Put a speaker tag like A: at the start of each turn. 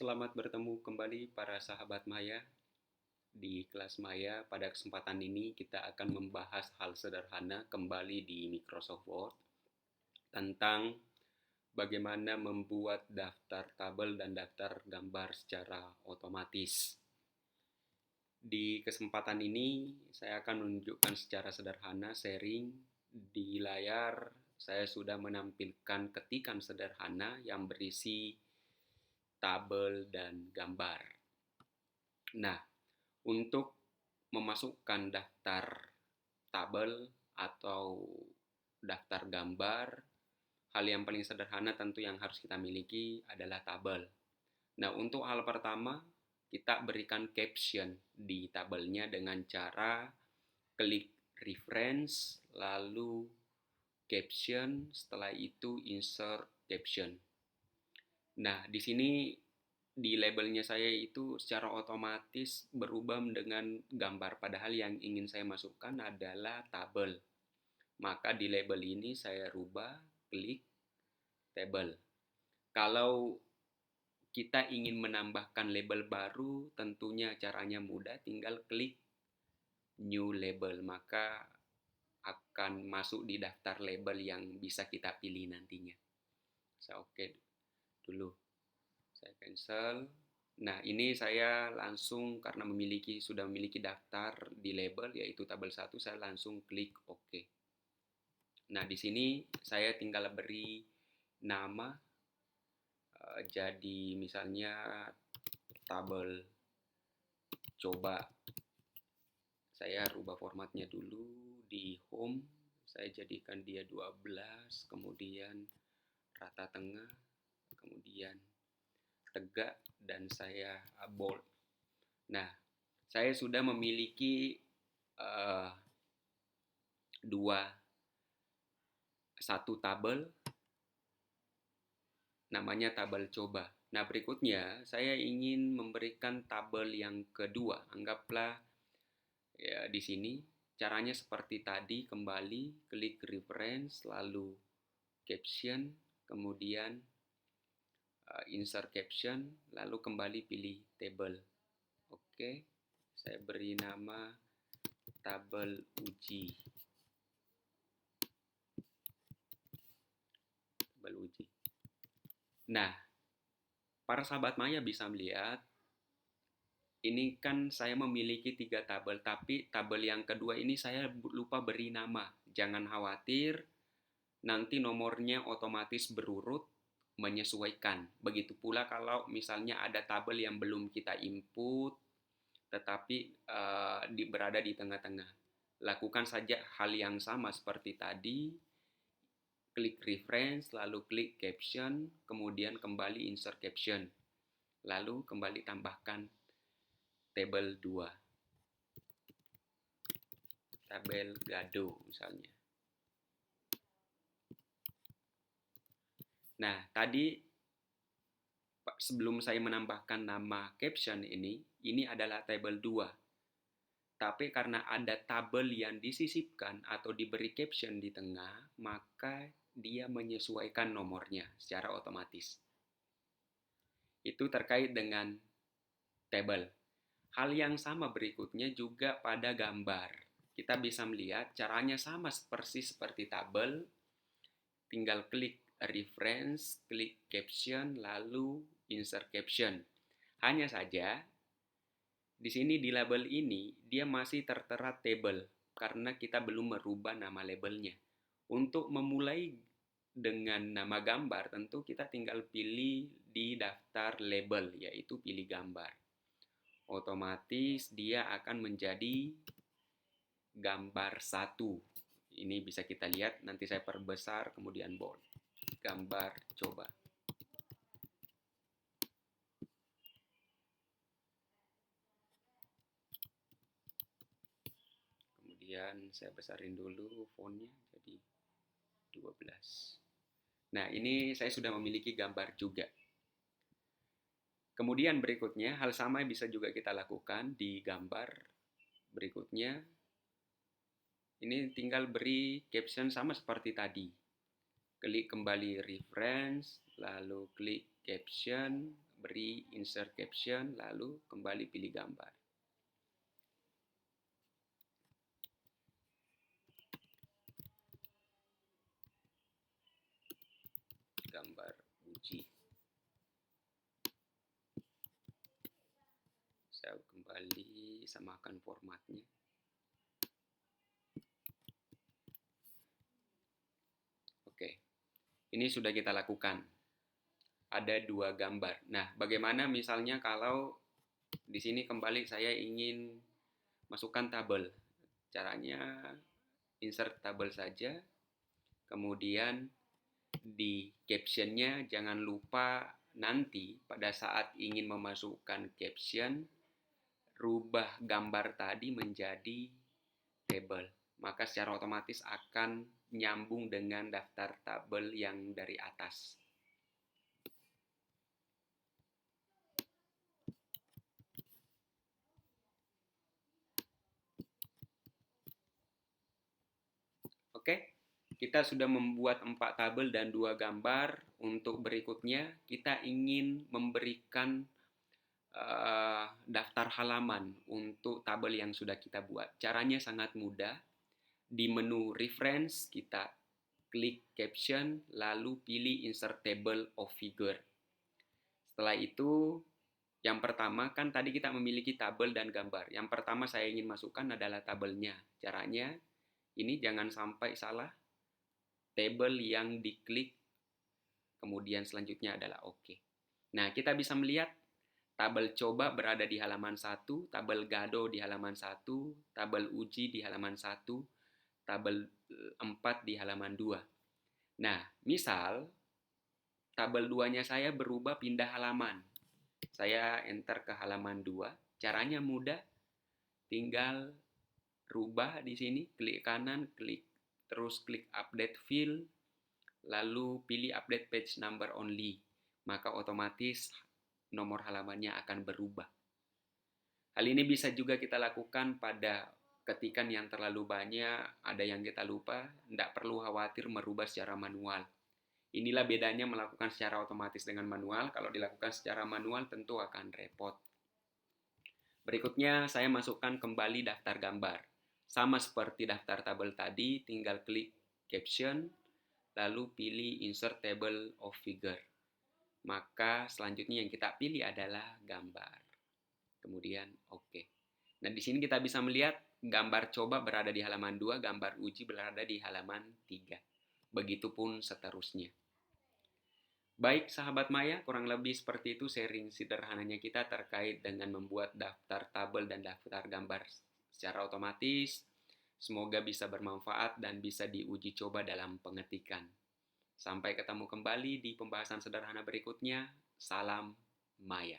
A: Selamat bertemu kembali para sahabat Maya. Di kelas Maya, pada kesempatan ini kita akan membahas hal sederhana kembali di Microsoft Word tentang bagaimana membuat daftar tabel dan daftar gambar secara otomatis. Di kesempatan ini, saya akan menunjukkan secara sederhana sharing di layar. Saya sudah menampilkan ketikan sederhana yang berisi tabel dan gambar. Nah, untuk memasukkan daftar tabel atau daftar gambar, hal yang paling sederhana tentu yang harus kita miliki adalah tabel. Nah, untuk hal pertama, kita berikan caption di tabelnya dengan cara klik reference, lalu caption, setelah itu insert caption. Nah, di sini di labelnya saya itu secara otomatis berubah dengan gambar, padahal yang ingin saya masukkan adalah tabel. Maka di label ini saya rubah, klik tabel. Kalau kita ingin menambahkan label baru, tentunya caranya mudah, tinggal klik new label, maka akan masuk di daftar label yang bisa kita pilih nantinya. Saya oke dulu. Saya cancel. Nah, ini saya langsung karena sudah memiliki daftar di label yaitu tabel 1, saya langsung klik OK. Nah, di sini saya tinggal beri nama, jadi misalnya tabel coba. Saya rubah formatnya dulu di home, saya jadikan dia 12, kemudian rata tengah, kemudian tegak, dan saya bold. Nah, saya sudah memiliki satu tabel, namanya tabel coba. Nah, berikutnya saya ingin memberikan tabel yang kedua. Anggaplah ya di sini caranya seperti tadi, kembali klik reference, lalu caption, kemudian insert caption, lalu kembali pilih table. Oke, saya beri nama tabel uji. Tabel uji. Nah, para sahabat Maya bisa melihat, ini kan saya memiliki 3 tabel, tapi tabel yang kedua ini saya lupa beri nama. Jangan khawatir, nanti nomornya otomatis berurut menyesuaikan. Begitu pula kalau misalnya ada tabel yang belum kita input, tetapi berada di tengah-tengah. Lakukan saja hal yang sama seperti tadi, klik reference, lalu klik caption, kemudian kembali insert caption, lalu kembali tambahkan tabel 2, tabel gado misalnya. Nah, tadi sebelum saya menambahkan nama caption ini adalah tabel 2. Tapi karena ada tabel yang disisipkan atau diberi caption di tengah, maka dia menyesuaikan nomornya secara otomatis. Itu terkait dengan tabel. Hal yang sama berikutnya juga pada gambar. Kita bisa melihat caranya sama persis seperti tabel. Tinggal klik reference, klik caption, lalu insert caption. Hanya saja di sini di label ini dia masih tertera table karena kita belum merubah nama labelnya. Untuk memulai dengan nama gambar, tentu kita tinggal pilih di daftar label, yaitu pilih gambar. Otomatis dia akan menjadi gambar 1. Ini bisa kita lihat, nanti saya perbesar kemudian bold. Gambar coba. Kemudian saya besarin dulu fontnya jadi 12. Nah, ini saya sudah memiliki gambar juga. Kemudian berikutnya, hal sama bisa juga kita lakukan di gambar berikutnya. Ini tinggal beri caption sama seperti tadi. Klik kembali reference, lalu klik caption, beri insert caption, lalu kembali pilih gambar. Gambar uji. Saya kembali samakan formatnya. Oke, ini sudah kita lakukan. Ada 2 gambar. Nah, bagaimana misalnya kalau di sini kembali saya ingin masukkan tabel. Caranya insert tabel saja, kemudian di captionnya jangan lupa nanti pada saat ingin memasukkan caption, rubah gambar tadi menjadi tabel. Maka secara otomatis akan nyambung dengan daftar tabel yang dari atas. Oke, kita sudah membuat 4 tabel dan 2 gambar. Untuk berikutnya, kita ingin memberikan daftar halaman untuk tabel yang sudah kita buat. Caranya sangat mudah. Di menu reference, kita klik caption, lalu pilih insert table of figure. Setelah itu, yang pertama kan tadi kita memiliki tabel dan gambar. Yang pertama saya ingin masukkan adalah tabelnya. Caranya, ini jangan sampai salah. Tabel yang diklik, kemudian selanjutnya adalah OK. Nah, kita bisa melihat tabel coba berada di halaman 1, tabel gado di halaman 1, tabel uji di halaman 1, tabel 4 di halaman 2. Nah, misal tabel 2-nya saya berubah pindah halaman. Saya enter ke halaman 2. Caranya mudah. Tinggal rubah di sini, klik kanan, terus klik update field, lalu pilih update page number only. Maka otomatis nomor halamannya akan berubah. Hal ini bisa juga kita lakukan pada ketikan yang terlalu banyak, ada yang kita lupa, tidak perlu khawatir merubah secara manual. Inilah bedanya melakukan secara otomatis dengan manual. Kalau dilakukan secara manual tentu akan repot. Berikutnya saya masukkan kembali daftar gambar. Sama seperti daftar tabel tadi, tinggal klik caption, lalu pilih insert table of figure. Maka selanjutnya yang kita pilih adalah gambar. Kemudian OK. Nah, di sini kita bisa melihat gambar coba berada di halaman 2, gambar uji berada di halaman 3. Begitupun seterusnya. Baik, sahabat Maya, kurang lebih seperti itu sharing sederhananya kita terkait dengan membuat daftar tabel dan daftar gambar secara otomatis. Semoga bisa bermanfaat dan bisa diuji coba dalam pengetikan. Sampai ketemu kembali di pembahasan sederhana berikutnya. Salam Maya.